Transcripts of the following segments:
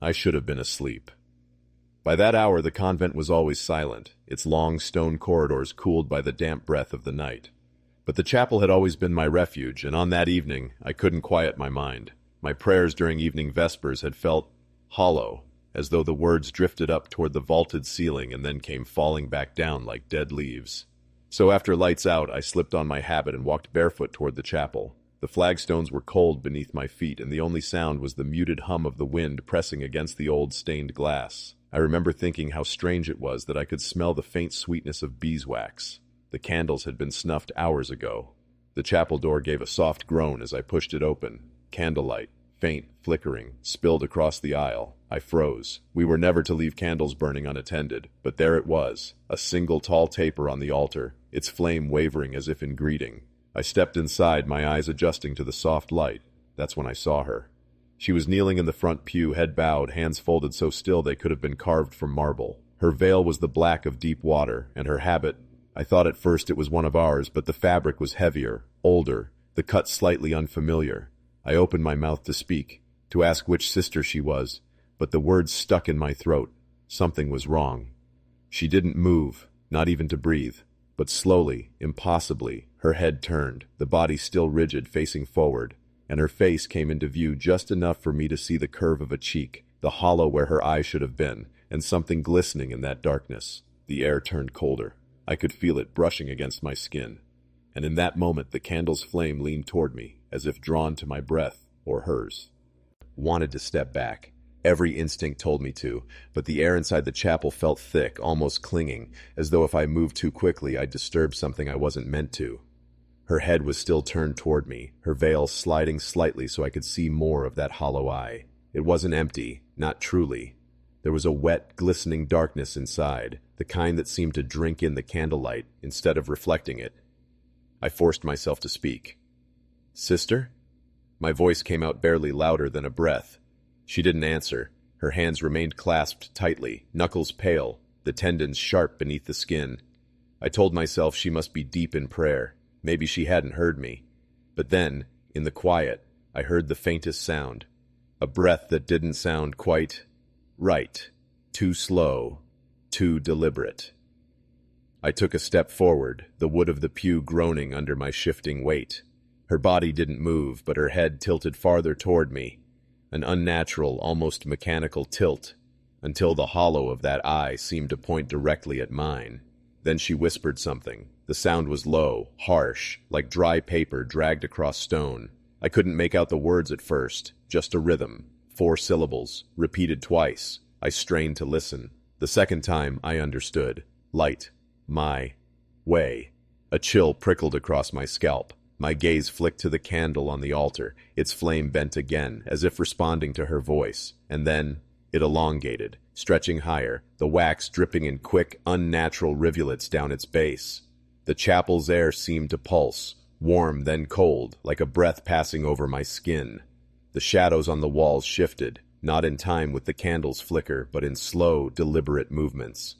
I should have been asleep. By that hour, the convent was always silent, its long stone corridors cooled by the damp breath of the night. But the chapel had always been my refuge, and on that evening, I couldn't quiet my mind. My prayers during evening vespers had felt hollow, as though the words drifted up toward the vaulted ceiling and then came falling back down like dead leaves. So after lights out, I slipped on my habit and walked barefoot toward the chapel. The flagstones were cold beneath my feet, and the only sound was the muted hum of the wind pressing against the old stained glass. I remember thinking how strange it was that I could smell the faint sweetness of beeswax. The candles had been snuffed hours ago. The chapel door gave a soft groan as I pushed it open. Candlelight, faint, flickering, spilled across the aisle. I froze. We were never to leave candles burning unattended, but there it was, a single tall taper on the altar, its flame wavering as if in greeting. I stepped inside, my eyes adjusting to the soft light. That's when I saw her. She was kneeling in the front pew, head bowed, hands folded so still they could have been carved from marble. Her veil was the black of deep water, and her habit, I thought at first it was one of ours, but the fabric was heavier, older, the cut slightly unfamiliar. I opened my mouth to speak, to ask which sister she was, but the words stuck in my throat. Something was wrong. She didn't move, not even to breathe. But slowly, impossibly, her head turned, the body still rigid, facing forward, and her face came into view just enough for me to see the curve of a cheek, the hollow where her eye should have been, and something glistening in that darkness. The air turned colder. I could feel it brushing against my skin. And in that moment, the candle's flame leaned toward me, as if drawn to my breath, or hers. Wanted to step back. Every instinct told me to, but the air inside the chapel felt thick, almost clinging, as though if I moved too quickly I'd disturb something I wasn't meant to. Her head was still turned toward me, her veil sliding slightly so I could see more of that hollow eye. It wasn't empty, not truly. There was a wet, glistening darkness inside, the kind that seemed to drink in the candlelight instead of reflecting it. I forced myself to speak. "Sister?" My voice came out barely louder than a breath. She didn't answer. Her hands remained clasped tightly, knuckles pale, the tendons sharp beneath the skin. I told myself she must be deep in prayer. Maybe she hadn't heard me. But then, in the quiet, I heard the faintest sound. A breath that didn't sound quite right. Too slow. Too deliberate. I took a step forward, the wood of the pew groaning under my shifting weight. Her body didn't move, but her head tilted farther toward me. An unnatural, almost mechanical tilt, until the hollow of that eye seemed to point directly at mine. Then she whispered something. The sound was low, harsh, like dry paper dragged across stone. I couldn't make out the words at first, just a rhythm. 4 syllables, repeated twice. I strained to listen. The second time, I understood. Light. My. Way. A chill prickled across my scalp. My gaze flicked to the candle on the altar, its flame bent again, as if responding to her voice, and then it elongated, stretching higher, the wax dripping in quick, unnatural rivulets down its base. The chapel's air seemed to pulse, warm then cold, like a breath passing over my skin. The shadows on the walls shifted, not in time with the candle's flicker, but in slow, deliberate movements.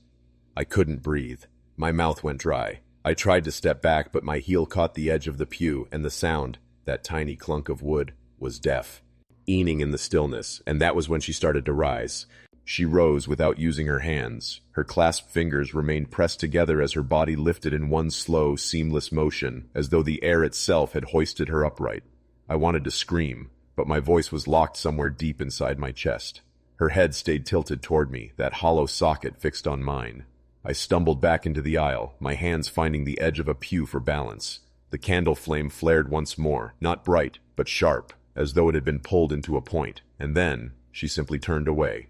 I couldn't breathe. My mouth went dry. I tried to step back, but my heel caught the edge of the pew, and the sound, that tiny clunk of wood, was deaf. Eaning in the stillness, and that was when she started to rise. She rose without using her hands. Her clasped fingers remained pressed together as her body lifted in one slow, seamless motion, as though the air itself had hoisted her upright. I wanted to scream, but my voice was locked somewhere deep inside my chest. Her head stayed tilted toward me, that hollow socket fixed on mine. I stumbled back into the aisle, my hands finding the edge of a pew for balance. The candle flame flared once more, not bright, but sharp, as though it had been pulled into a point, and then she simply turned away.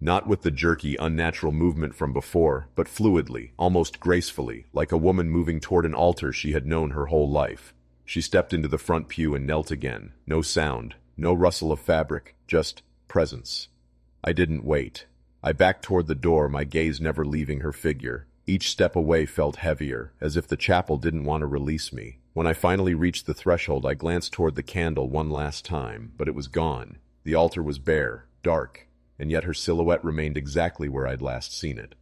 Not with the jerky, unnatural movement from before, but fluidly, almost gracefully, like a woman moving toward an altar she had known her whole life. She stepped into the front pew and knelt again. No sound, no rustle of fabric, just presence. I didn't wait. I backed toward the door, my gaze never leaving her figure. Each step away felt heavier, as if the chapel didn't want to release me. When I finally reached the threshold, I glanced toward the candle one last time, but it was gone. The altar was bare, dark, and yet her silhouette remained exactly where I'd last seen it.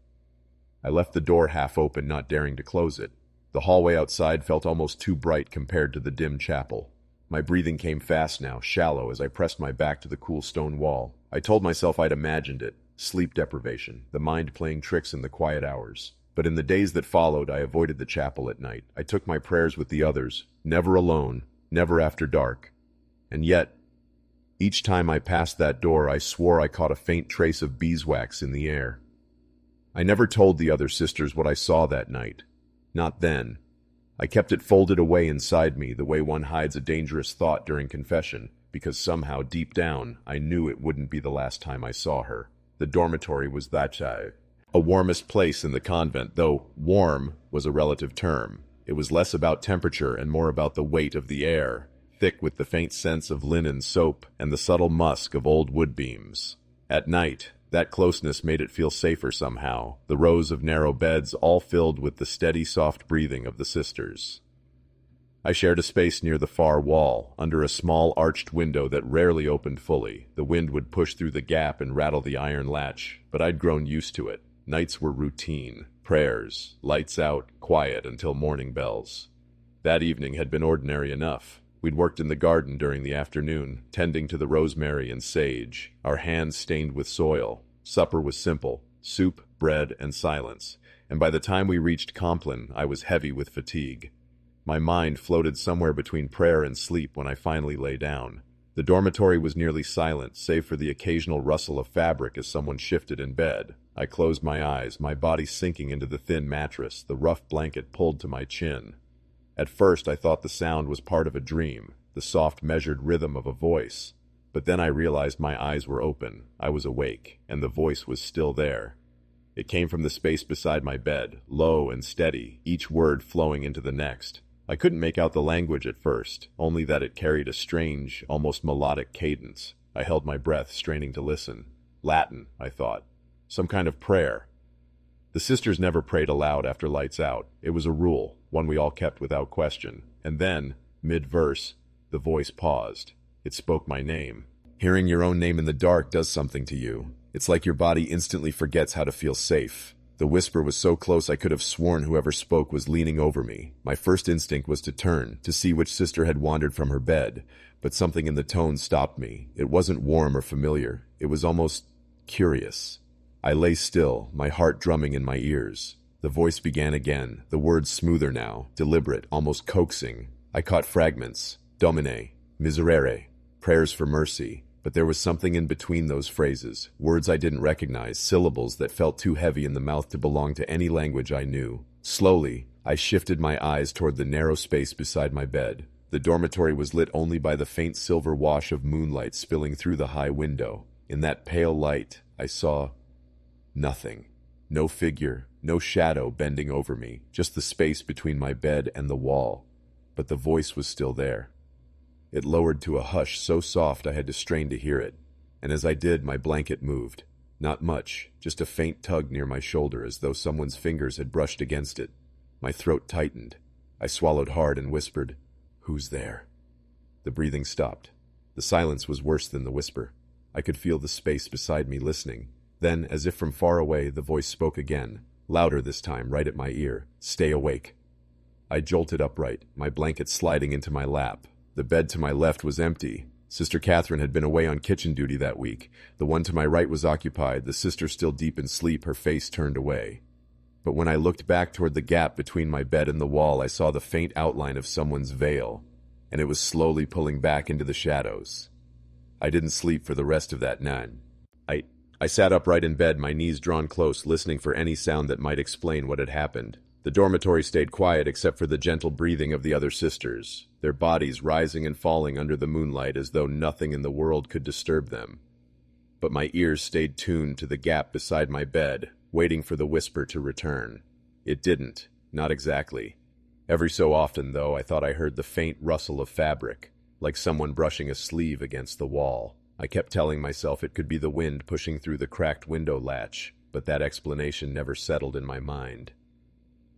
I left the door half open, not daring to close it. The hallway outside felt almost too bright compared to the dim chapel. My breathing came fast now, shallow, as I pressed my back to the cool stone wall. I told myself I'd imagined it. Sleep deprivation, the mind playing tricks in the quiet hours. But in the days that followed, I avoided the chapel at night. I took my prayers with the others, never alone, never after dark. And yet, each time I passed that door, I swore I caught a faint trace of beeswax in the air. I never told the other sisters what I saw that night. Not then. I kept it folded away inside me, the way one hides a dangerous thought during confession, because somehow, deep down, I knew it wouldn't be the last time I saw her. The dormitory was a warmest place in the convent, though warm was a relative term. It was less about temperature and more about the weight of the air, thick with the faint scents of linen soap and the subtle musk of old wood beams. At night, that closeness made it feel safer somehow, the rows of narrow beds all filled with the steady, soft breathing of the sisters. I shared a space near the far wall, under a small arched window that rarely opened fully. The wind would push through the gap and rattle the iron latch, but I'd grown used to it. Nights were routine, prayers, lights out, quiet until morning bells. That evening had been ordinary enough. We'd worked in the garden during the afternoon, tending to the rosemary and sage, our hands stained with soil. Supper was simple, soup, bread, and silence, and by the time we reached Compline, I was heavy with fatigue. My mind floated somewhere between prayer and sleep when I finally lay down. The dormitory was nearly silent, save for the occasional rustle of fabric as someone shifted in bed. I closed my eyes, my body sinking into the thin mattress, the rough blanket pulled to my chin. At first, I thought the sound was part of a dream, the soft, measured rhythm of a voice. But then I realized my eyes were open, I was awake, and the voice was still there. It came from the space beside my bed, low and steady, each word flowing into the next. I couldn't make out the language at first, only that it carried a strange, almost melodic cadence. I held my breath, straining to listen. Latin, I thought. Some kind of prayer. The sisters never prayed aloud after lights out. It was a rule, one we all kept without question. And then, mid-verse, the voice paused. It spoke my name. Hearing your own name in the dark does something to you. It's like your body instantly forgets how to feel safe. The whisper was so close I could have sworn whoever spoke was leaning over me. My first instinct was to turn, to see which sister had wandered from her bed, but something in the tone stopped me. It wasn't warm or familiar. It was almost curious. I lay still, my heart drumming in my ears. The voice began again, the words smoother now, deliberate, almost coaxing. I caught fragments. Domine, miserere, prayers for mercy. But there was something in between those phrases, words I didn't recognize, syllables that felt too heavy in the mouth to belong to any language I knew. Slowly, I shifted my eyes toward the narrow space beside my bed. The dormitory was lit only by the faint silver wash of moonlight spilling through the high window. In that pale light, I saw nothing. No figure, no shadow bending over me, just the space between my bed and the wall. But the voice was still there. It lowered to a hush so soft I had to strain to hear it, and as I did, my blanket moved. Not much, just a faint tug near my shoulder as though someone's fingers had brushed against it. My throat tightened. I swallowed hard and whispered, "Who's there?" The breathing stopped. The silence was worse than the whisper. I could feel the space beside me listening. Then, as if from far away, the voice spoke again, louder this time, right at my ear. "Stay awake." I jolted upright, my blanket sliding into my lap. The bed to my left was empty. Sister Catherine had been away on kitchen duty that week. The one to my right was occupied, the sister still deep in sleep, her face turned away. But when I looked back toward the gap between my bed and the wall, I saw the faint outline of someone's veil, and it was slowly pulling back into the shadows. I didn't sleep for the rest of that night. I sat upright in bed, my knees drawn close, listening for any sound that might explain what had happened. The dormitory stayed quiet except for the gentle breathing of the other sisters, their bodies rising and falling under the moonlight as though nothing in the world could disturb them. But my ears stayed tuned to the gap beside my bed, waiting for the whisper to return. It didn't, not exactly. Every so often, though, I thought I heard the faint rustle of fabric, like someone brushing a sleeve against the wall. I kept telling myself it could be the wind pushing through the cracked window latch, but that explanation never settled in my mind.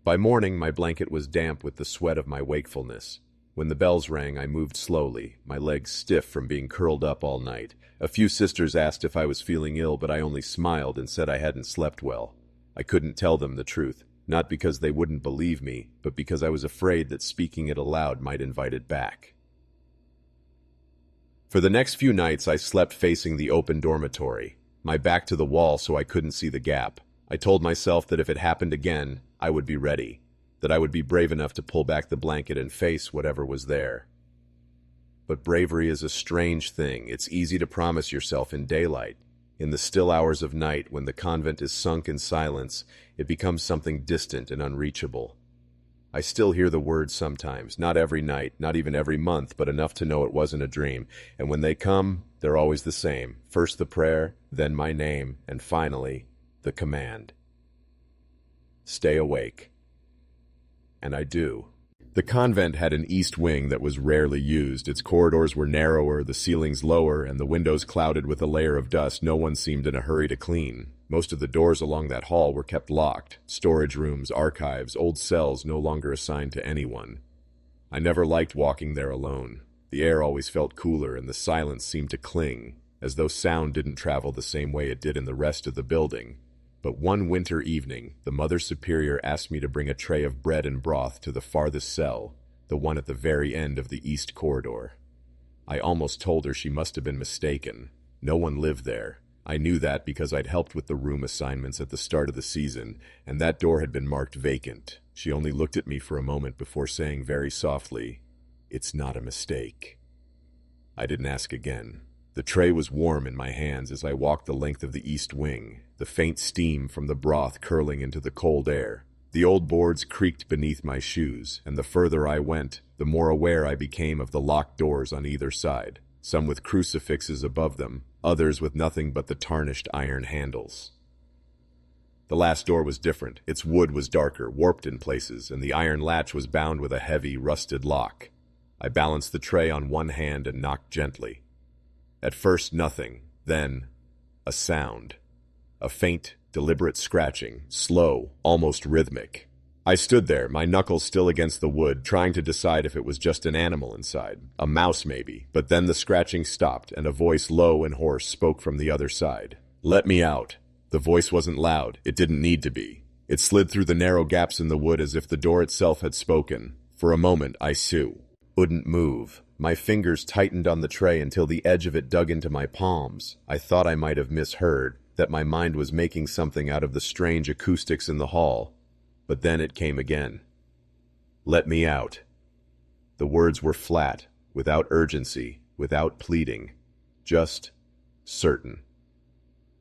By morning, my blanket was damp with the sweat of my wakefulness. When the bells rang, I moved slowly, my legs stiff from being curled up all night. A few sisters asked if I was feeling ill, but I only smiled and said I hadn't slept well. I couldn't tell them the truth, not because they wouldn't believe me, but because I was afraid that speaking it aloud might invite it back. For the next few nights, I slept facing the open dormitory, my back to the wall so I couldn't see the gap. I told myself that if it happened again, I would be ready, that I would be brave enough to pull back the blanket and face whatever was there. But bravery is a strange thing. It's easy to promise yourself in daylight. In the still hours of night, when the convent is sunk in silence, it becomes something distant and unreachable. I still hear the words sometimes, not every night, not even every month, but enough to know it wasn't a dream. And when they come, they're always the same. First the prayer, then my name, and finally, the command. Stay awake. And I do. The convent had an east wing that was rarely used. Its corridors were narrower, the ceilings lower, and the windows clouded with a layer of dust no one seemed in a hurry to clean. Most of the doors along that hall were kept locked. Storage rooms, archives, old cells no longer assigned to anyone. I never liked walking there alone. The air always felt cooler, and the silence seemed to cling, as though sound didn't travel the same way it did in the rest of the building. But one winter evening, the Mother Superior asked me to bring a tray of bread and broth to the farthest cell, the one at the very end of the east corridor. I almost told her she must have been mistaken. No one lived there. I knew that because I'd helped with the room assignments at the start of the season, and that door had been marked vacant. She only looked at me for a moment before saying very softly, "It's not a mistake." I didn't ask again. The tray was warm in my hands as I walked the length of the east wing, the faint steam from the broth curling into the cold air. The old boards creaked beneath my shoes, and the further I went, the more aware I became of the locked doors on either side, some with crucifixes above them, others with nothing but the tarnished iron handles. The last door was different. Its wood was darker, warped in places, and the iron latch was bound with a heavy, rusted lock. I balanced the tray on one hand and knocked gently. At first nothing, then a sound. A faint, deliberate scratching, slow, almost rhythmic. I stood there, my knuckles still against the wood, trying to decide if it was just an animal inside, a mouse maybe, but then the scratching stopped and a voice low and hoarse spoke from the other side. "Let me out." The voice wasn't loud, it didn't need to be. It slid through the narrow gaps in the wood as if the door itself had spoken. For a moment I wouldn't move. My fingers tightened on the tray until the edge of it dug into my palms. I thought I might have misheard, that my mind was making something out of the strange acoustics in the hall. But then it came again. "Let me out." The words were flat, without urgency, without pleading. Just certain.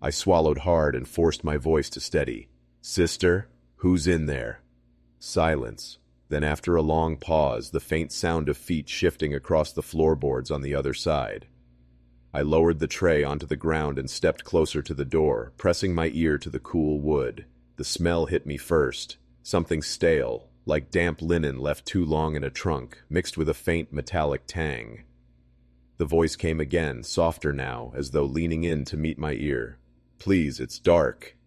I swallowed hard and forced my voice to steady. "Sister, who's in there?" Silence. Then after a long pause, the faint sound of feet shifting across the floorboards on the other side. I lowered the tray onto the ground and stepped closer to the door, pressing my ear to the cool wood. The smell hit me first. Something stale, like damp linen left too long in a trunk, mixed with a faint metallic tang. The voice came again, softer now, as though leaning in to meet my ear. "Please, it's dark."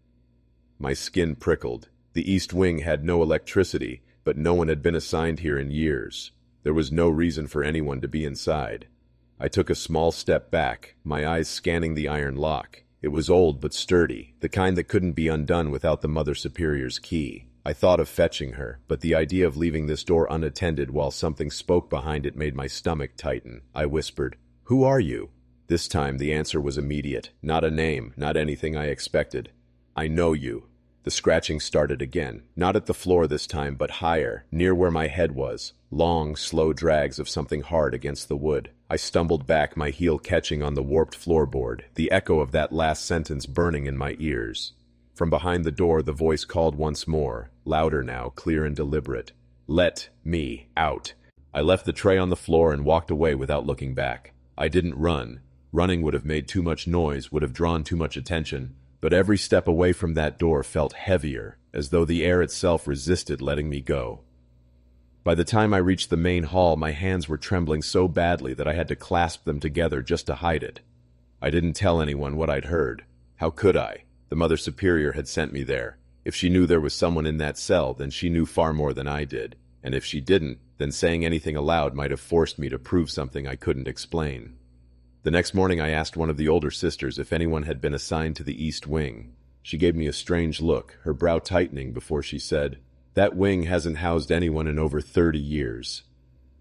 My skin prickled. The east wing had no electricity, but no one had been assigned here in years. There was no reason for anyone to be inside. I took a small step back, my eyes scanning the iron lock. It was old but sturdy, the kind that couldn't be undone without the Mother Superior's key. I thought of fetching her, but the idea of leaving this door unattended while something spoke behind it made my stomach tighten. I whispered, "Who are you?" This time the answer was immediate. Not a name, not anything I expected. "I know you." The scratching started again, not at the floor this time, but higher, near where my head was. Long, slow drags of something hard against the wood. I stumbled back, my heel catching on the warped floorboard, the echo of that last sentence burning in my ears. From behind the door, the voice called once more, louder now, clear and deliberate. "Let me out." I left the tray on the floor and walked away without looking back. I didn't run. Running would have made too much noise, would have drawn too much attention. But every step away from that door felt heavier, as though the air itself resisted letting me go. By the time I reached the main hall, my hands were trembling so badly that I had to clasp them together just to hide it. I didn't tell anyone what I'd heard. How could I? The Mother Superior had sent me there. If she knew there was someone in that cell, then she knew far more than I did. And if she didn't, then saying anything aloud might have forced me to prove something I couldn't explain. The next morning I asked one of the older sisters if anyone had been assigned to the East Wing. She gave me a strange look, her brow tightening before she said, "That wing hasn't housed anyone in over 30 years.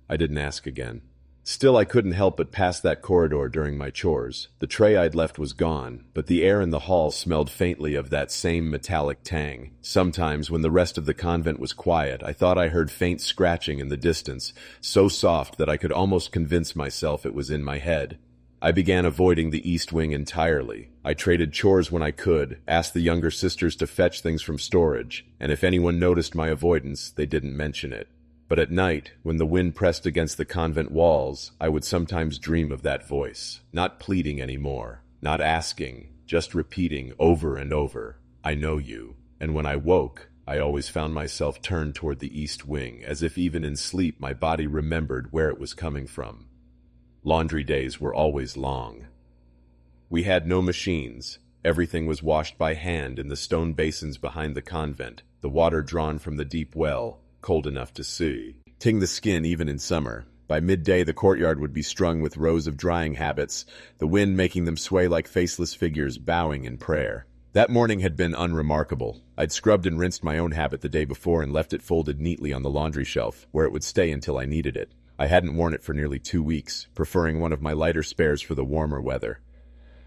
I didn't ask again. Still, I couldn't help but pass that corridor during my chores. The tray I'd left was gone, but the air in the hall smelled faintly of that same metallic tang. Sometimes, when the rest of the convent was quiet, I thought I heard faint scratching in the distance, so soft that I could almost convince myself it was in my head. I began avoiding the East Wing entirely. I traded chores when I could, asked the younger sisters to fetch things from storage, and if anyone noticed my avoidance, they didn't mention it. But at night, when the wind pressed against the convent walls, I would sometimes dream of that voice, not pleading anymore, not asking, just repeating over and over, "I know you." And when I woke, I always found myself turned toward the East Wing, as if even in sleep my body remembered where it was coming from. Laundry days were always long. We had no machines. Everything was washed by hand in the stone basins behind the convent, the water drawn from the deep well, cold enough to see, ting the skin even in summer. By midday, the courtyard would be strung with rows of drying habits, the wind making them sway like faceless figures bowing in prayer. That morning had been unremarkable. I'd scrubbed and rinsed my own habit the day before and left it folded neatly on the laundry shelf, where it would stay until I needed it. I hadn't worn it for nearly 2 weeks, preferring one of my lighter spares for the warmer weather.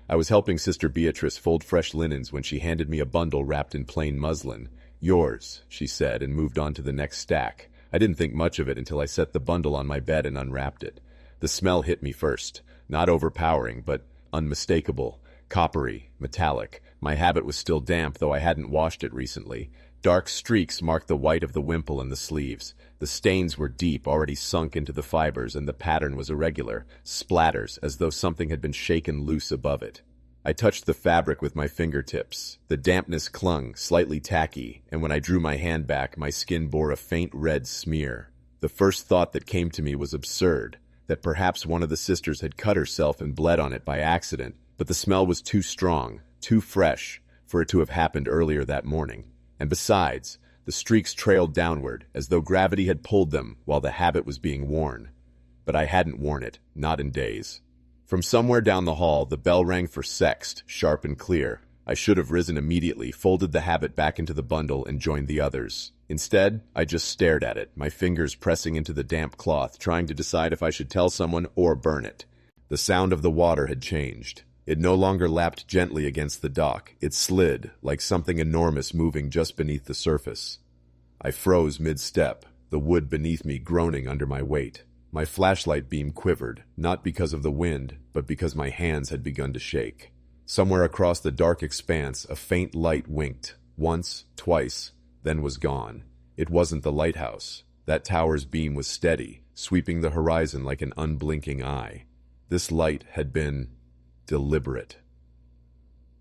I was helping Sister Beatrice fold fresh linens when she handed me a bundle wrapped in plain muslin. "Yours," she said, and moved on to the next stack. I didn't think much of it until I set the bundle on my bed and unwrapped it. The smell hit me first. Not overpowering, but unmistakable. Coppery, metallic. My habit was still damp, though I hadn't washed it recently. Dark streaks marked the white of the wimple and the sleeves. The stains were deep, already sunk into the fibers, and the pattern was irregular. Splatters, as though something had been shaken loose above it. I touched the fabric with my fingertips. The dampness clung, slightly tacky, and when I drew my hand back, my skin bore a faint red smear. The first thought that came to me was absurd, that perhaps one of the sisters had cut herself and bled on it by accident, but the smell was too strong, too fresh, for it to have happened earlier that morning. And besides, the streaks trailed downward, as though gravity had pulled them while the habit was being worn. But I hadn't worn it, not in days. From somewhere down the hall, the bell rang for sext, sharp and clear. I should have risen immediately, folded the habit back into the bundle, and joined the others. Instead, I just stared at it, my fingers pressing into the damp cloth, trying to decide if I should tell someone or burn it. The sound of the water had changed. It no longer lapped gently against the dock. It slid, like something enormous moving just beneath the surface. I froze mid-step, the wood beneath me groaning under my weight. My flashlight beam quivered, not because of the wind, but because my hands had begun to shake. Somewhere across the dark expanse, a faint light winked, once, twice, then was gone. It wasn't the lighthouse. That tower's beam was steady, sweeping the horizon like an unblinking eye. This light had been deliberate.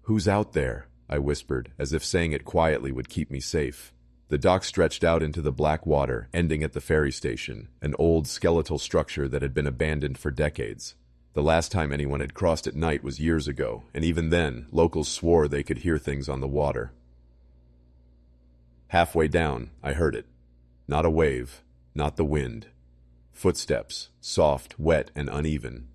"Who's out there?" I whispered, as if saying it quietly would keep me safe. The dock stretched out into the black water, ending at the ferry station, an old skeletal structure that had been abandoned for decades. The last time anyone had crossed at night was years ago, and even then, locals swore they could hear things on the water. Halfway down, I heard it. Not a wave, not the wind. Footsteps, soft, wet, and uneven.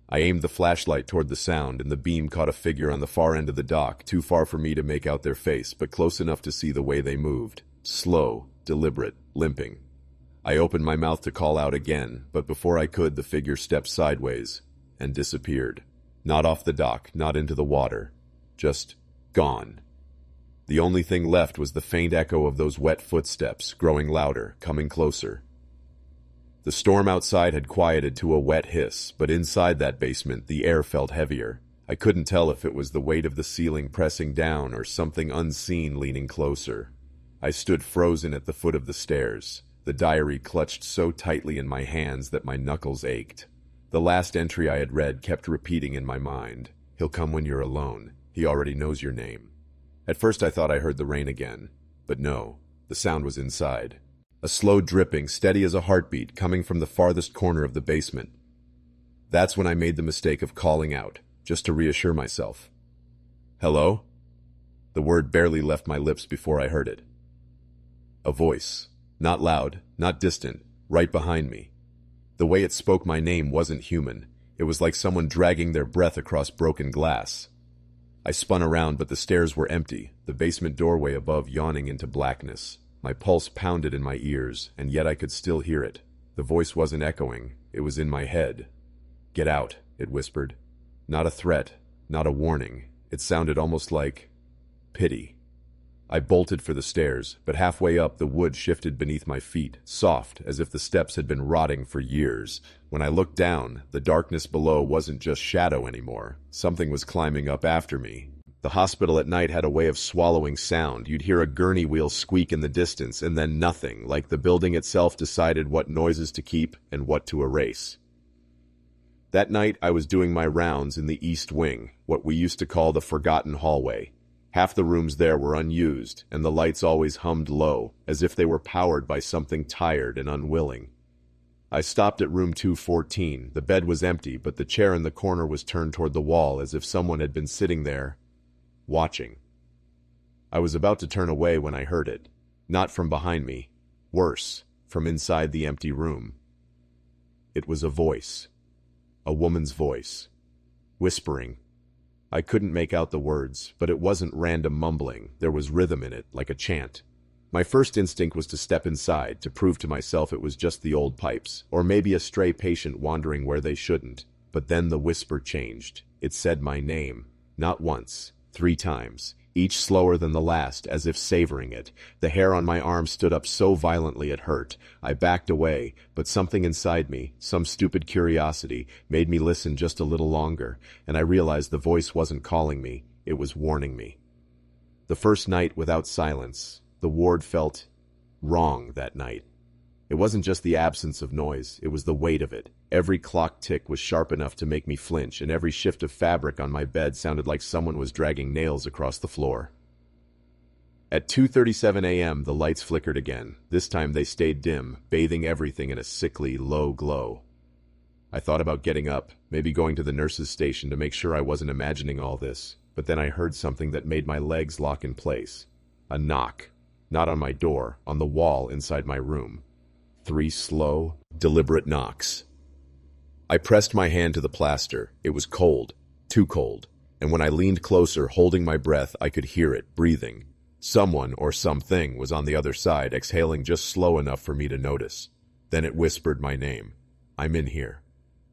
I aimed the flashlight toward the sound, and the beam caught a figure on the far end of the dock, too far for me to make out their face, but close enough to see the way they moved. Slow, deliberate, limping. I opened my mouth to call out again, but before I could, the figure stepped sideways and disappeared. Not off the dock, not into the water. Just gone. The only thing left was the faint echo of those wet footsteps, growing louder, coming closer. The storm outside had quieted to a wet hiss, but inside that basement, the air felt heavier. I couldn't tell if it was the weight of the ceiling pressing down or something unseen leaning closer. I stood frozen at the foot of the stairs, the diary clutched so tightly in my hands that my knuckles ached. The last entry I had read kept repeating in my mind. "He'll come when you're alone. He already knows your name." At first I thought I heard the rain again, but no, the sound was inside. A slow dripping, steady as a heartbeat, coming from the farthest corner of the basement. That's when I made the mistake of calling out, just to reassure myself. "Hello?" The word barely left my lips before I heard it. A voice, not loud, not distant, right behind me. The way it spoke my name wasn't human. It was like someone dragging their breath across broken glass. I spun around, but the stairs were empty, the basement doorway above yawning into blackness. My pulse pounded in my ears, and yet I could still hear it. The voice wasn't echoing. It was in my head, "Get out," it whispered. Not a threat, not a warning. It sounded almost like pity. I bolted for the stairs, but halfway up the wood shifted beneath my feet, soft, as if the steps had been rotting for years. When I looked down, the darkness below wasn't just shadow anymore. Something was climbing up after me. The hospital at night had a way of swallowing sound. You'd hear a gurney wheel squeak in the distance, and then nothing, like the building itself decided what noises to keep and what to erase. That night I was doing my rounds in the East Wing, what we used to call the Forgotten Hallway. Half the rooms there were unused, and the lights always hummed low, as if they were powered by something tired and unwilling. I stopped at room 214. The bed was empty, but the chair in the corner was turned toward the wall, as if someone had been sitting there, watching. I was about to turn away when I heard it. Not from behind me. Worse, from inside the empty room. It was a voice. A woman's voice. Whispering. I couldn't make out the words, but it wasn't random mumbling. There was rhythm in it, like a chant. My first instinct was to step inside, to prove to myself it was just the old pipes, or maybe a stray patient wandering where they shouldn't. But then the whisper changed. It said my name. Not once, 3 times, each slower than the last, as if savoring it. The hair on my arm stood up so violently it hurt. I backed away, but something inside me, some stupid curiosity, made me listen just a little longer, and I realized the voice wasn't calling me, it was warning me. The first night without silence, the ward felt wrong that night. It wasn't just the absence of noise, it was the weight of it. Every clock tick was sharp enough to make me flinch, and every shift of fabric on my bed sounded like someone was dragging nails across the floor. At 2:37 a.m., the lights flickered again. This time they stayed dim, bathing everything in a sickly, low glow. I thought about getting up, maybe going to the nurse's station to make sure I wasn't imagining all this, but then I heard something that made my legs lock in place. A knock. Not on my door, on the wall inside my room. 3 slow, deliberate knocks. I pressed my hand to the plaster. It was cold, too cold, and when I leaned closer, holding my breath, I could hear it, breathing. Someone or something was on the other side, exhaling just slow enough for me to notice. Then it whispered my name. "I'm in here."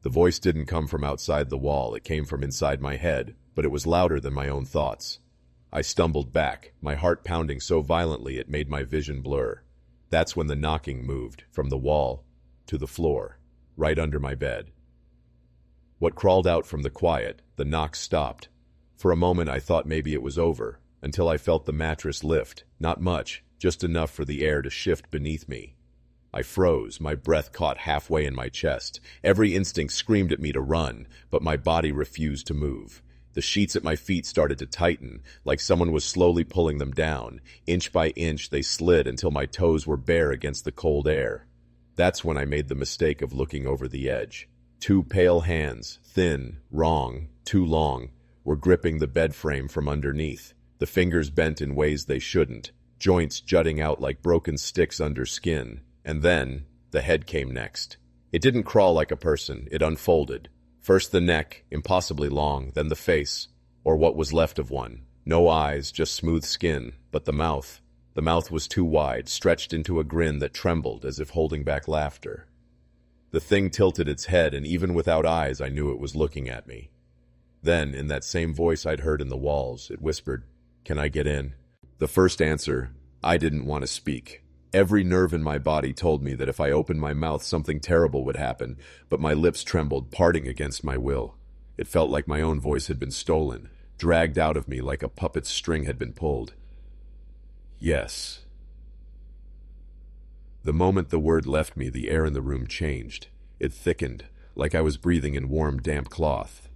The voice didn't come from outside the wall, it came from inside my head, but it was louder than my own thoughts. I stumbled back, my heart pounding so violently it made my vision blur. That's when the knocking moved, from the wall to the floor, right under my bed. What crawled out from the quiet, the knock stopped. For a moment I thought maybe it was over, until I felt the mattress lift. Not much, just enough for the air to shift beneath me. I froze, my breath caught halfway in my chest. Every instinct screamed at me to run, but my body refused to move. The sheets at my feet started to tighten, like someone was slowly pulling them down. Inch by inch, they slid until my toes were bare against the cold air. That's when I made the mistake of looking over the edge. 2 pale hands, thin, wrong, too long, were gripping the bed frame from underneath. The fingers bent in ways they shouldn't, joints jutting out like broken sticks under skin. And then, the head came next. It didn't crawl like a person, it unfolded. First the neck, impossibly long, then the face, or what was left of one. No eyes, just smooth skin, but the mouth. The mouth was too wide, stretched into a grin that trembled as if holding back laughter. The thing tilted its head, and even without eyes I knew it was looking at me. Then, in that same voice I'd heard in the walls, it whispered, "Can I get in?" The first answer, I didn't want to speak. Every nerve in my body told me that if I opened my mouth something terrible would happen, but my lips trembled, parting against my will. It felt like my own voice had been stolen, dragged out of me like a puppet's string had been pulled. Yes. The moment the word left me, the air in the room changed. It thickened, like I was breathing in warm, damp cloth.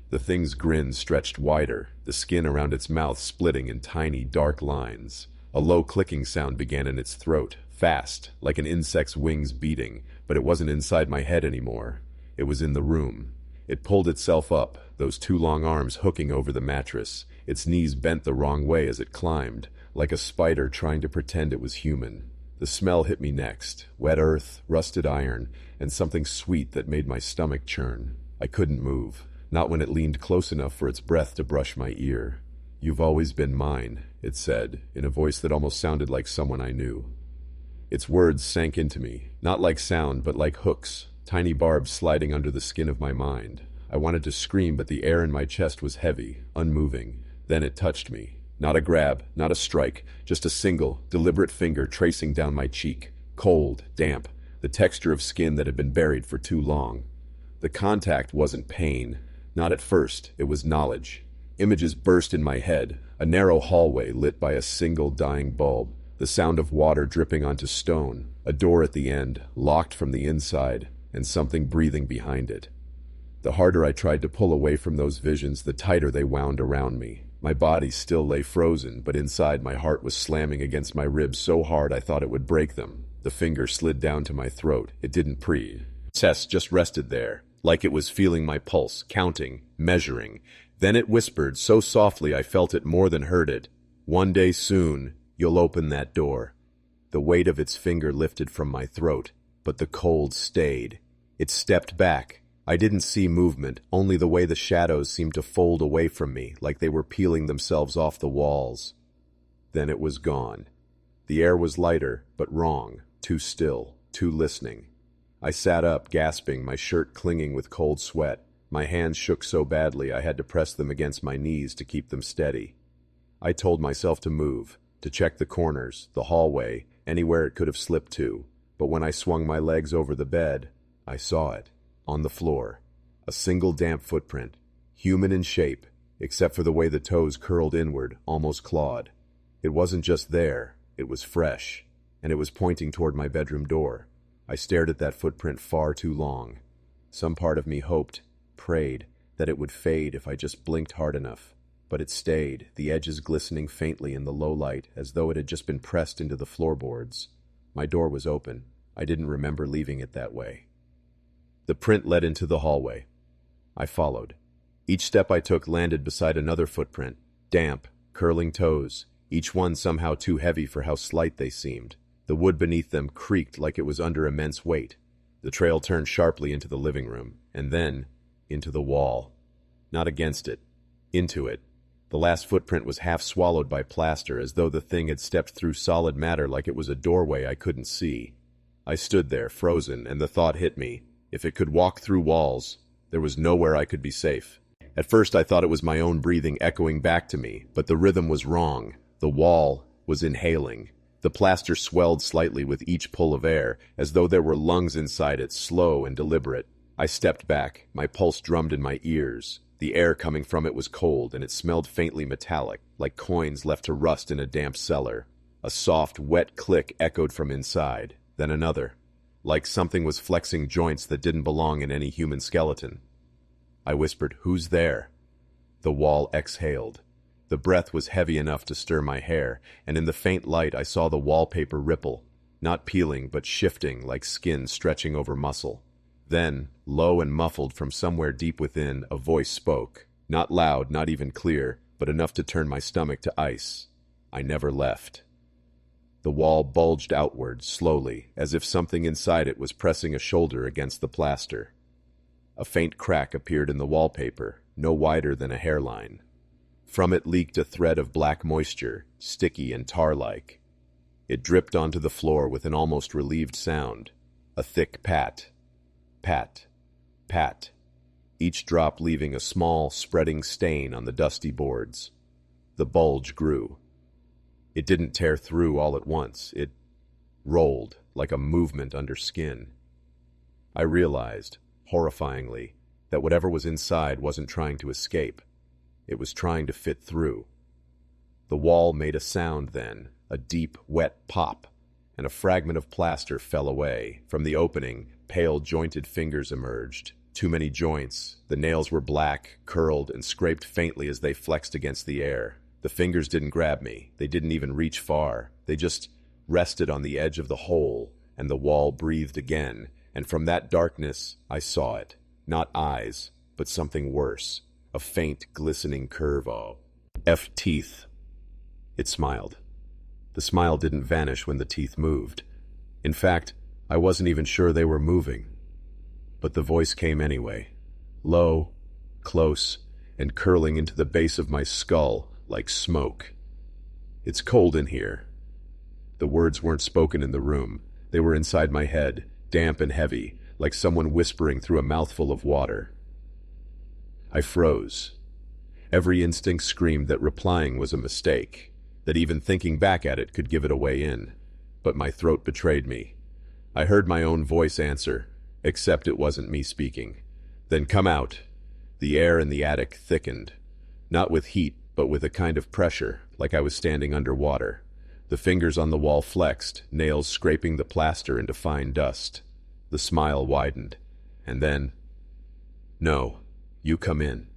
The thing's grin stretched wider, the skin around its mouth splitting in tiny, dark lines. A low clicking sound began in its throat, fast, like an insect's wings beating, but it wasn't inside my head anymore. It was in the room. It pulled itself up, those 2 long arms hooking over the mattress. Its knees bent the wrong way as it climbed, like a spider trying to pretend it was human. The smell hit me next, wet earth, rusted iron, and something sweet that made my stomach churn. I couldn't move, not when it leaned close enough for its breath to brush my ear. "You've always been mine," it said, in a voice that almost sounded like someone I knew. Its words sank into me, not like sound, but like hooks, tiny barbs sliding under the skin of my mind. I wanted to scream, but the air in my chest was heavy, unmoving. Then it touched me. Not a grab, not a strike, just a single, deliberate finger tracing down my cheek. Cold, damp, the texture of skin that had been buried for too long. The contact wasn't pain. Not at first, it was knowledge. Images burst in my head, a narrow hallway lit by a single dying bulb, the sound of water dripping onto stone, a door at the end, locked from the inside, and something breathing behind it. The harder I tried to pull away from those visions, the tighter they wound around me. My body still lay frozen, but inside my heart was slamming against my ribs so hard I thought it would break them. The finger slid down to my throat. It didn't chest just rested there, like it was feeling my pulse, counting, measuring. Then it whispered so softly I felt it more than heard it. One day soon, you'll open that door. The weight of its finger lifted from my throat, but the cold stayed. It stepped back. I didn't see movement, only the way the shadows seemed to fold away from me, like they were peeling themselves off the walls. Then it was gone. The air was lighter, but wrong, too still, too listening. I sat up, gasping, my shirt clinging with cold sweat. My hands shook so badly I had to press them against my knees to keep them steady. I told myself to move, to check the corners, the hallway, anywhere it could have slipped to. But when I swung my legs over the bed, I saw it. On the floor, a single damp footprint, human in shape, except for the way the toes curled inward, almost clawed. It wasn't just there, it was fresh, and it was pointing toward my bedroom door. I stared at that footprint far too long. Some part of me hoped, prayed, that it would fade if I just blinked hard enough. But it stayed, the edges glistening faintly in the low light, as though it had just been pressed into the floorboards. My door was open. I didn't remember leaving it that way. The print led into the hallway. I followed. Each step I took landed beside another footprint, damp, curling toes, each one somehow too heavy for how slight they seemed. The wood beneath them creaked like it was under immense weight. The trail turned sharply into the living room, and then into the wall. Not against it, into it. The last footprint was half swallowed by plaster, as though the thing had stepped through solid matter like it was a doorway I couldn't see. I stood there, frozen, and the thought hit me. If it could walk through walls, there was nowhere I could be safe. At first I thought it was my own breathing echoing back to me, but the rhythm was wrong. The wall was inhaling. The plaster swelled slightly with each pull of air, as though there were lungs inside it, slow and deliberate. I stepped back. My pulse drummed in my ears. The air coming from it was cold, and it smelled faintly metallic, like coins left to rust in a damp cellar. A soft, wet click echoed from inside, then another. Like something was flexing joints that didn't belong in any human skeleton. I whispered, "Who's there?" The wall exhaled. The breath was heavy enough to stir my hair, and in the faint light I saw the wallpaper ripple, not peeling but shifting like skin stretching over muscle. Then, low and muffled from somewhere deep within, a voice spoke. Not loud, not even clear, but enough to turn my stomach to ice. I never left. The wall bulged outward, slowly, as if something inside it was pressing a shoulder against the plaster. A faint crack appeared in the wallpaper, no wider than a hairline. From it leaked a thread of black moisture, sticky and tar-like. It dripped onto the floor with an almost relieved sound. A thick pat. Pat. Pat. Each drop leaving a small, spreading stain on the dusty boards. The bulge grew. It didn't tear through all at once. It rolled like a movement under skin. I realized, horrifyingly, that whatever was inside wasn't trying to escape. It was trying to fit through. The wall made a sound then, a deep, wet pop, and a fragment of plaster fell away. From the opening, pale, jointed fingers emerged. Too many joints. The nails were black, curled, and scraped faintly as they flexed against the air. The fingers didn't grab me. They didn't even reach far. They just rested on the edge of the hole, and the wall breathed again. And from that darkness, I saw it. Not eyes, but something worse. A faint, glistening curve of teeth. It smiled. The smile didn't vanish when the teeth moved. In fact, I wasn't even sure they were moving. But the voice came anyway. Low, close, and curling into the base of my skull like smoke. "It's cold in here." The words weren't spoken in the room. They were inside my head, damp and heavy, like someone whispering through a mouthful of water. I froze. Every instinct screamed that replying was a mistake, that even thinking back at it could give it a way in. But my throat betrayed me. I heard my own voice answer, except it wasn't me speaking. Then come out. The air in the attic thickened, not with heat, but with a kind of pressure, like I was standing underwater. The fingers on the wall flexed, nails scraping the plaster into fine dust. The smile widened. And then, "No, you come in."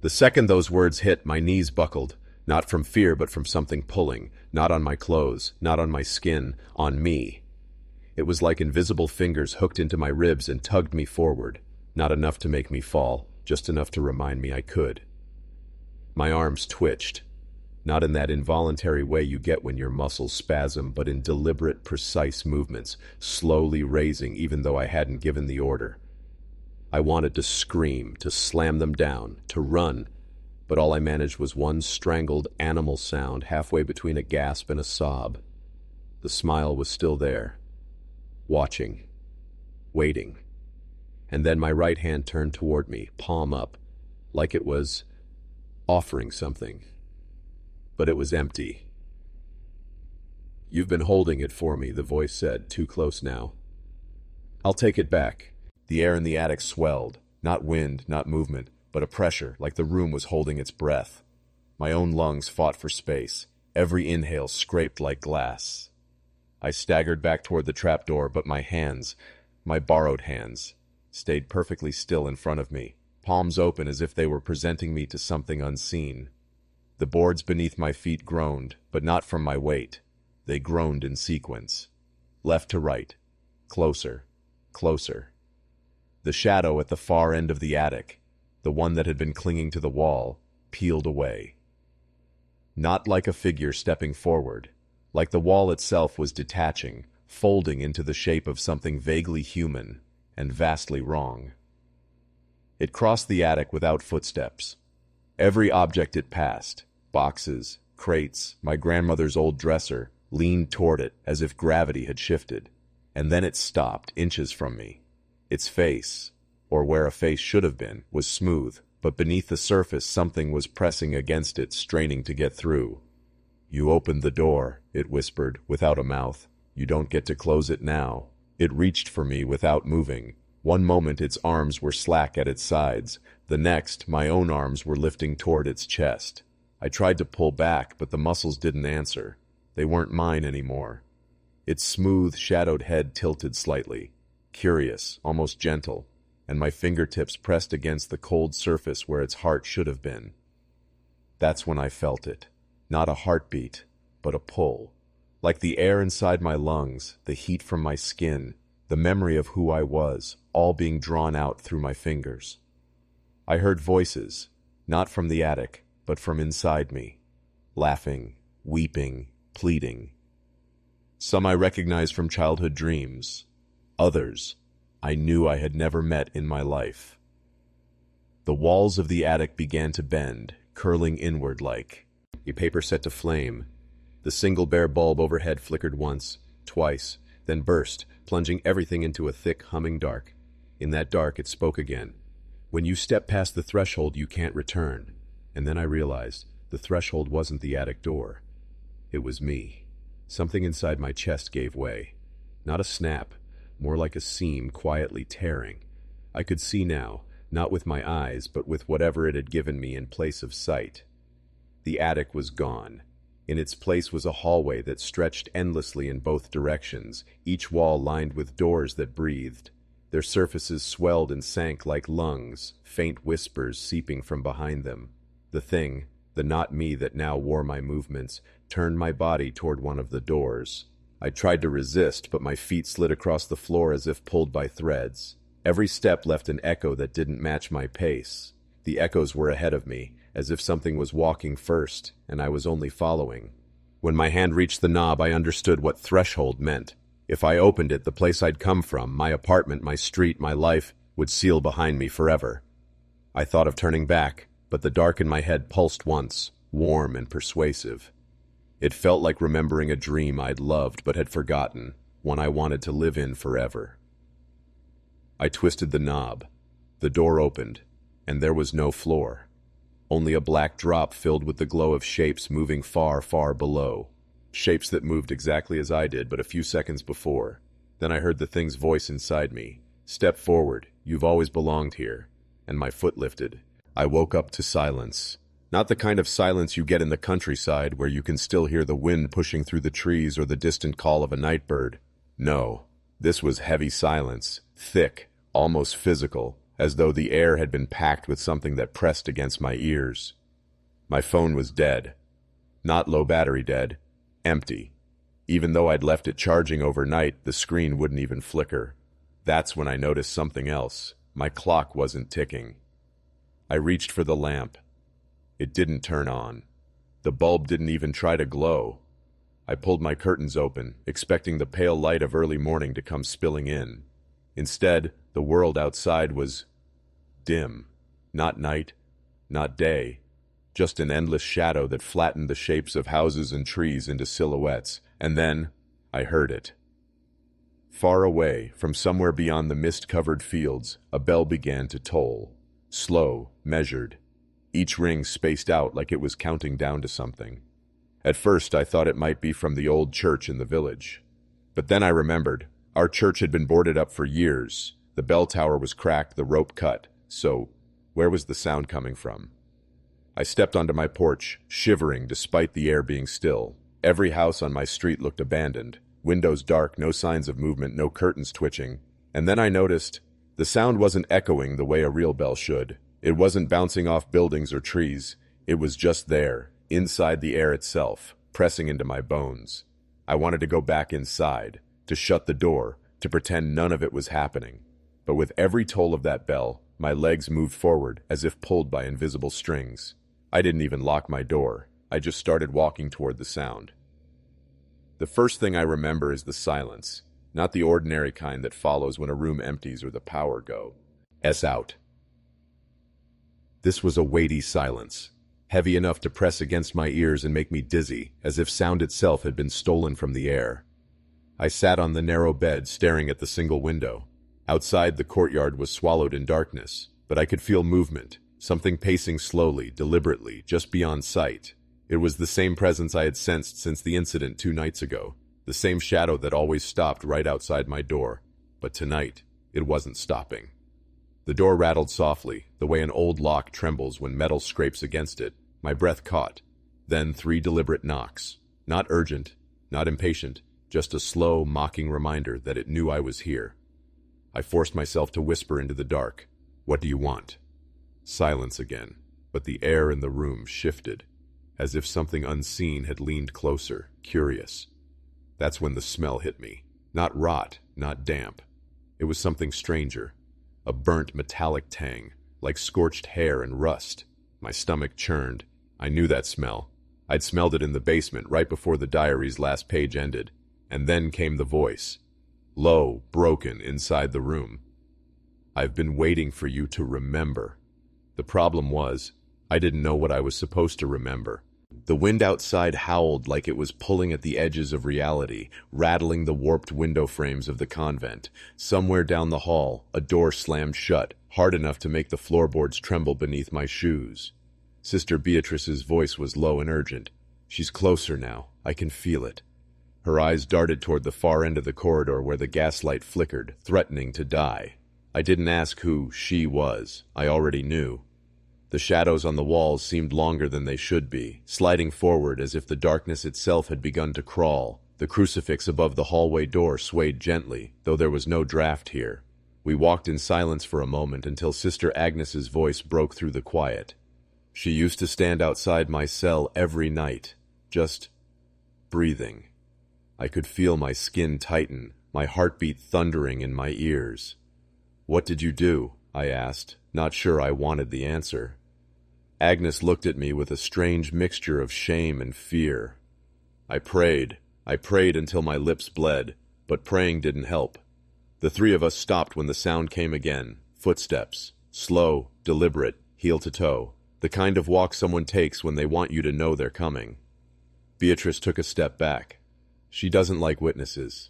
The second those words hit, my knees buckled, not from fear but from something pulling, not on my clothes, not on my skin, on me. It was like invisible fingers hooked into my ribs and tugged me forward, not enough to make me fall, just enough to remind me I could. My arms twitched, not in that involuntary way you get when your muscles spasm, but in deliberate, precise movements, slowly raising even though I hadn't given the order. I wanted to scream, to slam them down, to run, but all I managed was one strangled animal sound halfway between a gasp and a sob. The smile was still there, watching, waiting. And then my right hand turned toward me, palm up, like it was offering something. But it was empty. "You've been holding it for me," the voice said, too close now. "I'll take it back." The air in the attic swelled, not wind, not movement, but a pressure, like the room was holding its breath. My own lungs fought for space. Every inhale scraped like glass. I staggered back toward the trapdoor, but my hands, my borrowed hands, stayed perfectly still in front of me, palms open as if they were presenting me to something unseen. The boards beneath my feet groaned, but not from my weight. They groaned in sequence. Left to right. Closer. Closer. The shadow at the far end of the attic, the one that had been clinging to the wall, peeled away. Not like a figure stepping forward, like the wall itself was detaching, folding into the shape of something vaguely human and vastly wrong. It crossed the attic without footsteps. Every object it passed, boxes, crates, my grandmother's old dresser, leaned toward it as if gravity had shifted. And then it stopped, inches from me. Its face, or where a face should have been, was smooth, but beneath the surface something was pressing against it, straining to get through. "You opened the door," it whispered, without a mouth. "You don't get to close it now." It reached for me without moving. One moment its arms were slack at its sides. The next, my own arms were lifting toward its chest. I tried to pull back, but the muscles didn't answer. They weren't mine anymore. Its smooth, shadowed head tilted slightly, curious, almost gentle, and my fingertips pressed against the cold surface where its heart should have been. That's when I felt it. Not a heartbeat, but a pull. Like the air inside my lungs, the heat from my skin, the memory of who I was, all being drawn out through my fingers. I heard voices, not from the attic, but from inside me, laughing, weeping, pleading. Some I recognized from childhood dreams. Others I knew I had never met in my life. The walls of the attic began to bend, curling inward like a paper set to flame. The single bare bulb overhead flickered once, twice, then burst, plunging everything into a thick, humming dark. In that dark it spoke again. "When you step past the threshold, you can't return." And then I realized the threshold wasn't the attic door. It was me. Something inside my chest gave way. Not a snap, more like a seam quietly tearing. I could see now, not with my eyes, but with whatever it had given me in place of sight. The attic was gone. In its place was a hallway that stretched endlessly in both directions, each wall lined with doors that breathed. Their surfaces swelled and sank like lungs, faint whispers seeping from behind them. The thing, the not me that now wore my movements, turned my body toward one of the doors. I tried to resist, but my feet slid across the floor as if pulled by threads. Every step left an echo that didn't match my pace. The echoes were ahead of me, as if something was walking first, and I was only following. When my hand reached the knob, I understood what threshold meant. If I opened it, the place I'd come from, my apartment, my street, my life, would seal behind me forever. I thought of turning back, but the dark in my head pulsed once, warm and persuasive. It felt like remembering a dream I'd loved but had forgotten, one I wanted to live in forever. I twisted the knob. The door opened, and there was no floor. Only a black drop filled with the glow of shapes moving far, far below. Shapes that moved exactly as I did but a few seconds before. Then I heard the thing's voice inside me. "Step forward. You've always belonged here." And my foot lifted. I woke up to silence. Not the kind of silence you get in the countryside where you can still hear the wind pushing through the trees or the distant call of a night bird. No, this was heavy silence, thick, almost physical, as though the air had been packed with something that pressed against my ears. My phone was dead. Not low battery dead, empty. Even though I'd left it charging overnight, the screen wouldn't even flicker. That's when I noticed something else. My clock wasn't ticking. I reached for the lamp. It didn't turn on. The bulb didn't even try to glow. I pulled my curtains open, expecting the pale light of early morning to come spilling in. Instead, the world outside was dim. Not night, not day. Just an endless shadow that flattened the shapes of houses and trees into silhouettes. And then, I heard it. Far away, from somewhere beyond the mist-covered fields, a bell began to toll. Slow, measured. Each ring spaced out like it was counting down to something. At first, I thought it might be from the old church in the village. But then I remembered. Our church had been boarded up for years. The bell tower was cracked, the rope cut. So, where was the sound coming from? I stepped onto my porch, shivering despite the air being still. Every house on my street looked abandoned. Windows dark, no signs of movement, no curtains twitching. And then I noticed the sound wasn't echoing the way a real bell should. It wasn't bouncing off buildings or trees. It was just there, inside the air itself, pressing into my bones. I wanted to go back inside, to shut the door, to pretend none of it was happening. But with every toll of that bell, my legs moved forward as if pulled by invisible strings. I didn't even lock my door. I just started walking toward the sound. The first thing I remember is the silence, not the ordinary kind that follows when a room empties or the power goes out. This was a weighty silence, heavy enough to press against my ears and make me dizzy, as if sound itself had been stolen from the air. I sat on the narrow bed, staring at the single window. Outside, the courtyard was swallowed in darkness, but I could feel movement, something pacing slowly, deliberately, just beyond sight. It was the same presence I had sensed since the incident 2 nights ago, the same shadow that always stopped right outside my door. But tonight, it wasn't stopping. The door rattled softly, the way an old lock trembles when metal scrapes against it. My breath caught. Then 3 deliberate knocks. Not urgent, not impatient, just a slow, mocking reminder that it knew I was here. I forced myself to whisper into the dark, "What do you want?" Silence again, but the air in the room shifted, as if something unseen had leaned closer, curious. That's when the smell hit me. Not rot, not damp. It was something stranger. A burnt metallic tang, like scorched hair and rust. My stomach churned. I knew that smell. I'd smelled it in the basement right before the diary's last page ended. And then came the voice. Low, broken, inside the room. "I've been waiting for you to remember." The problem was, I didn't know what I was supposed to remember. The wind outside howled like it was pulling at the edges of reality, rattling the warped window frames of the convent. Somewhere down the hall, a door slammed shut, hard enough to make the floorboards tremble beneath my shoes. Sister Beatrice's voice was low and urgent. "She's closer now. I can feel it." Her eyes darted toward the far end of the corridor where the gaslight flickered, threatening to die. I didn't ask who she was. I already knew. The shadows on the walls seemed longer than they should be, sliding forward as if the darkness itself had begun to crawl. The crucifix above the hallway door swayed gently, though there was no draft here. We walked in silence for a moment until Sister Agnes's voice broke through the quiet. She used to stand outside my cell every night, just breathing. I could feel my skin tighten, my heartbeat thundering in my ears. "What did you do?" I asked, not sure I wanted the answer. Agnes looked at me with a strange mixture of shame and fear. I prayed until my lips bled, but praying didn't help. The 3 of us stopped when the sound came again. Footsteps, slow, deliberate, heel to toe, the kind of walk someone takes when they want you to know they're coming. Beatrice took a step back. She doesn't like witnesses.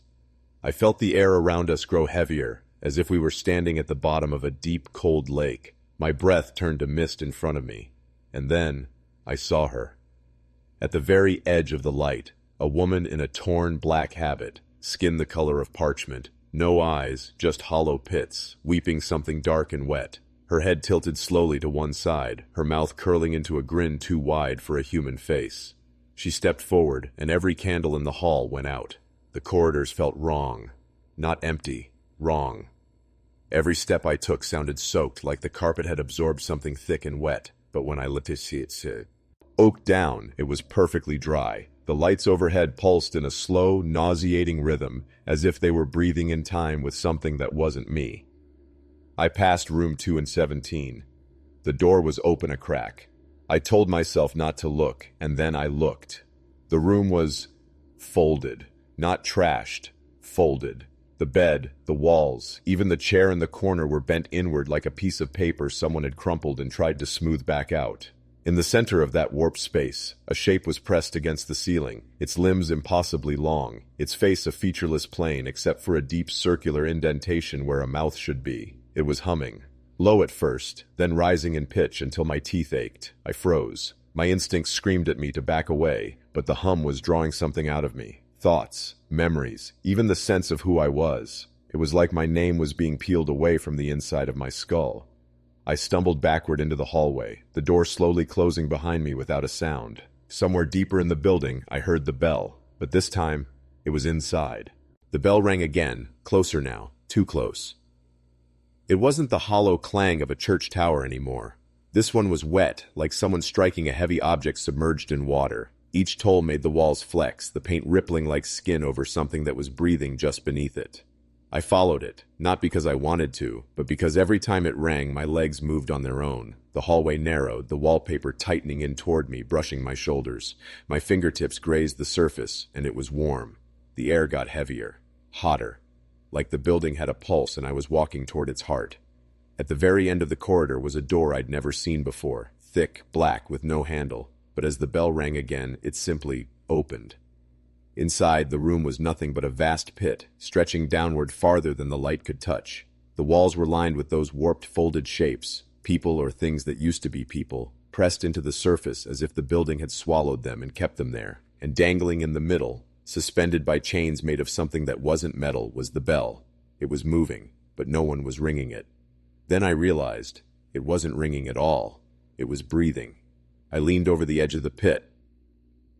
I felt the air around us grow heavier, as if we were standing at the bottom of a deep, cold lake. My breath turned to mist in front of me, and then I saw her. At the very edge of the light, a woman in a torn black habit, skin the color of parchment, no eyes, just hollow pits, weeping something dark and wet. Her head tilted slowly to one side, her mouth curling into a grin too wide for a human face. She stepped forward, and every candle in the hall went out. The corridors felt wrong. Not empty, wrong. Every step I took sounded soaked, like the carpet had absorbed something thick and wet, but when I looked down, it was perfectly dry. The lights overhead pulsed in a slow, nauseating rhythm, as if they were breathing in time with something that wasn't me. I passed room 217. The door was open a crack. I told myself not to look, and then I looked. The room was folded, not trashed, folded. The bed, the walls, even the chair in the corner were bent inward like a piece of paper someone had crumpled and tried to smooth back out. In the center of that warped space, a shape was pressed against the ceiling, its limbs impossibly long, its face a featureless plane except for a deep circular indentation where a mouth should be. It was humming. Low at first, then rising in pitch until my teeth ached. I froze. My instincts screamed at me to back away, but the hum was drawing something out of me. Thoughts, memories, even the sense of who I was. It was like my name was being peeled away from the inside of my skull. I stumbled backward into the hallway, the door slowly closing behind me without a sound. Somewhere deeper in the building, I heard the bell, but this time, it was inside. The bell rang again, closer now, too close. It wasn't the hollow clang of a church tower anymore. This one was wet, like someone striking a heavy object submerged in water. Each toll made the walls flex, the paint rippling like skin over something that was breathing just beneath it. I followed it, not because I wanted to, but because every time it rang, my legs moved on their own. The hallway narrowed, the wallpaper tightening in toward me, brushing my shoulders. My fingertips grazed the surface, and it was warm. The air got heavier, hotter, like the building had a pulse and I was walking toward its heart. At the very end of the corridor was a door I'd never seen before, thick, black, with no handle. But as the bell rang again, it simply opened. Inside, the room was nothing but a vast pit, stretching downward farther than the light could touch. The walls were lined with those warped, folded shapes, people or things that used to be people, pressed into the surface as if the building had swallowed them and kept them there. And dangling in the middle, suspended by chains made of something that wasn't metal, was the bell. It was moving, but no one was ringing it. Then I realized it wasn't ringing at all. It was breathing. I leaned over the edge of the pit.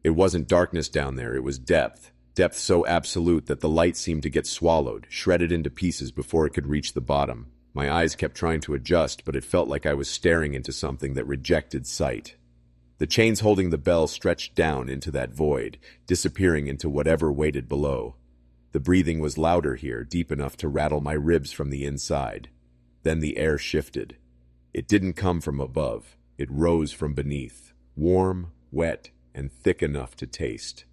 It wasn't darkness down there, it was depth. Depth so absolute that the light seemed to get swallowed, shredded into pieces before it could reach the bottom. My eyes kept trying to adjust, but it felt like I was staring into something that rejected sight. The chains holding the bell stretched down into that void, disappearing into whatever waited below. The breathing was louder here, deep enough to rattle my ribs from the inside. Then the air shifted. It didn't come from above. It rose from beneath, warm, wet, and thick enough to taste.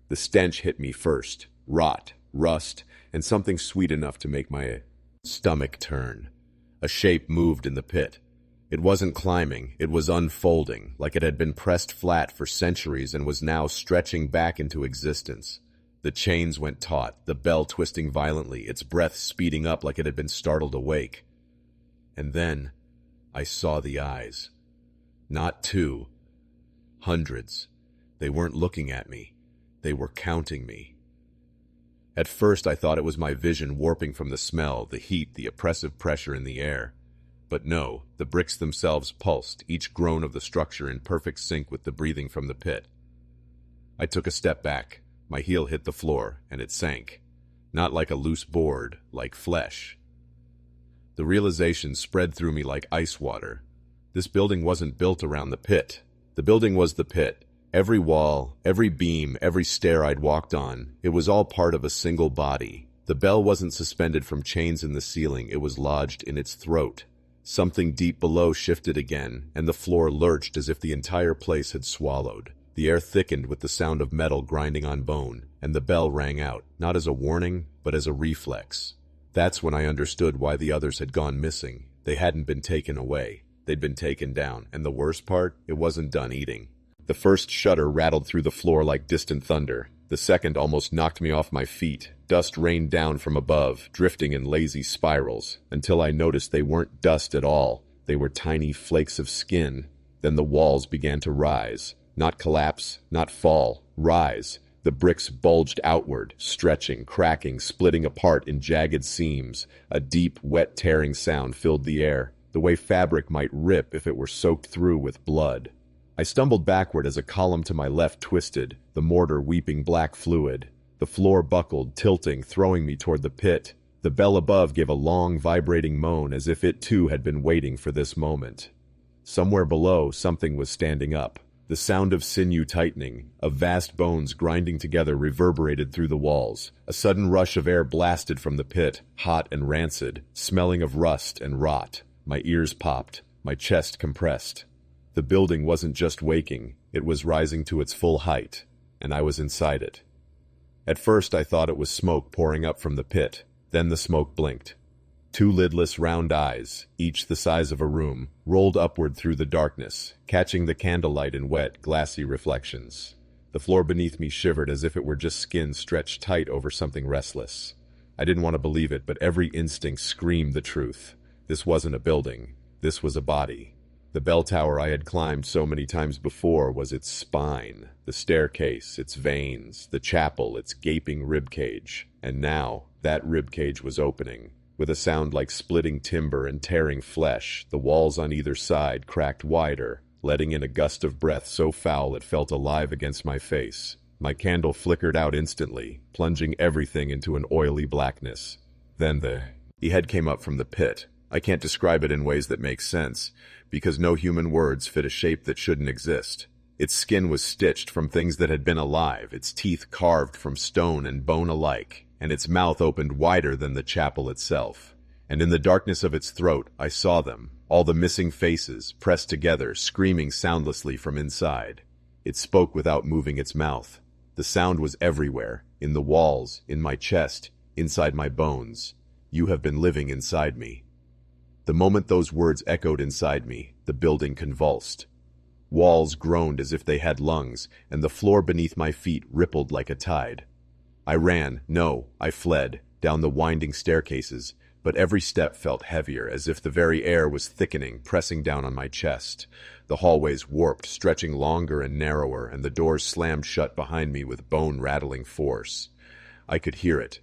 The stench hit me first, rot, rust, and something sweet enough to make my stomach turn. A shape moved in the pit. It wasn't climbing, it was unfolding, like it had been pressed flat for centuries and was now stretching back into existence. The chains went taut, the bell twisting violently, its breath speeding up like it had been startled awake. And then I saw the eyes. Not two. Hundreds. They weren't looking at me. They were counting me. At first I thought it was my vision warping from the smell, the heat, the oppressive pressure in the air. But no, the bricks themselves pulsed, each groan of the structure in perfect sync with the breathing from the pit. I took a step back. My heel hit the floor, and it sank. Not like a loose board, like flesh. The realization spread through me like ice water. This building wasn't built around the pit. The building was the pit. Every wall, every beam, every stair I'd walked on, it was all part of a single body. The bell wasn't suspended from chains in the ceiling, it was lodged in its throat. Something deep below shifted again, and the floor lurched as if the entire place had swallowed. The air thickened with the sound of metal grinding on bone, and the bell rang out, not as a warning, but as a reflex. That's when I understood why the others had gone missing. They hadn't been taken away. They'd been taken down, and the worst part, it wasn't done eating. The first shudder rattled through the floor like distant thunder. The second almost knocked me off my feet. Dust rained down from above, drifting in lazy spirals, until I noticed they weren't dust at all. They were tiny flakes of skin. Then the walls began to rise. Not collapse, not fall, rise. The bricks bulged outward, stretching, cracking, splitting apart in jagged seams. A deep, wet tearing sound filled the air, the way fabric might rip if it were soaked through with blood. I stumbled backward as a column to my left twisted, the mortar weeping black fluid. The floor buckled, tilting, throwing me toward the pit. The bell above gave a long, vibrating moan as if it too had been waiting for this moment. Somewhere below, something was standing up. The sound of sinew tightening, of vast bones grinding together reverberated through the walls. A sudden rush of air blasted from the pit, hot and rancid, smelling of rust and rot. My ears popped, my chest compressed. The building wasn't just waking, it was rising to its full height, and I was inside it. At first I thought it was smoke pouring up from the pit, then the smoke blinked. Two lidless round eyes, each the size of a room, rolled upward through the darkness, catching the candlelight in wet, glassy reflections. The floor beneath me shivered as if it were just skin stretched tight over something restless. I didn't want to believe it, but every instinct screamed the truth. This wasn't a building. This was a body. The bell tower I had climbed so many times before was its spine, the staircase, its veins, the chapel, its gaping ribcage. And now, that ribcage was opening. With a sound like splitting timber and tearing flesh, the walls on either side cracked wider, letting in a gust of breath so foul it felt alive against my face. My candle flickered out instantly, plunging everything into an oily blackness. Then the head came up from the pit. I can't describe it in ways that make sense, because no human words fit a shape that shouldn't exist. Its skin was stitched from things that had been alive, its teeth carved from stone and bone alike, and its mouth opened wider than the chapel itself. And in the darkness of its throat, I saw them, all the missing faces, pressed together, screaming soundlessly from inside. It spoke without moving its mouth. The sound was everywhere, in the walls, in my chest, inside my bones. You have been living inside me. The moment those words echoed inside me, the building convulsed. Walls groaned as if they had lungs, and the floor beneath my feet rippled like a tide. I ran, no, I fled, down the winding staircases, but every step felt heavier, as if the very air was thickening, pressing down on my chest. The hallways warped, stretching longer and narrower, and the doors slammed shut behind me with bone-rattling force. I could hear it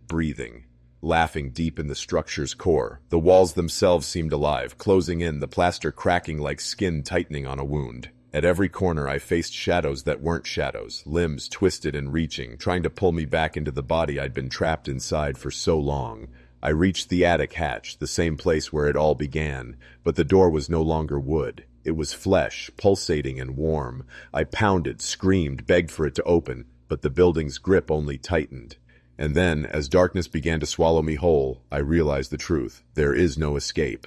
breathing, laughing deep in the structure's core. The walls themselves seemed alive, closing in, the plaster cracking like skin tightening on a wound. At every corner I faced shadows that weren't shadows, limbs twisted and reaching, trying to pull me back into the body I'd been trapped inside for so long. I reached the attic hatch, the same place where it all began, but the door was no longer wood. It was flesh, pulsating and warm. I pounded, screamed, begged for it to open, but the building's grip only tightened. And then, as darkness began to swallow me whole, I realized the truth. There is no escape.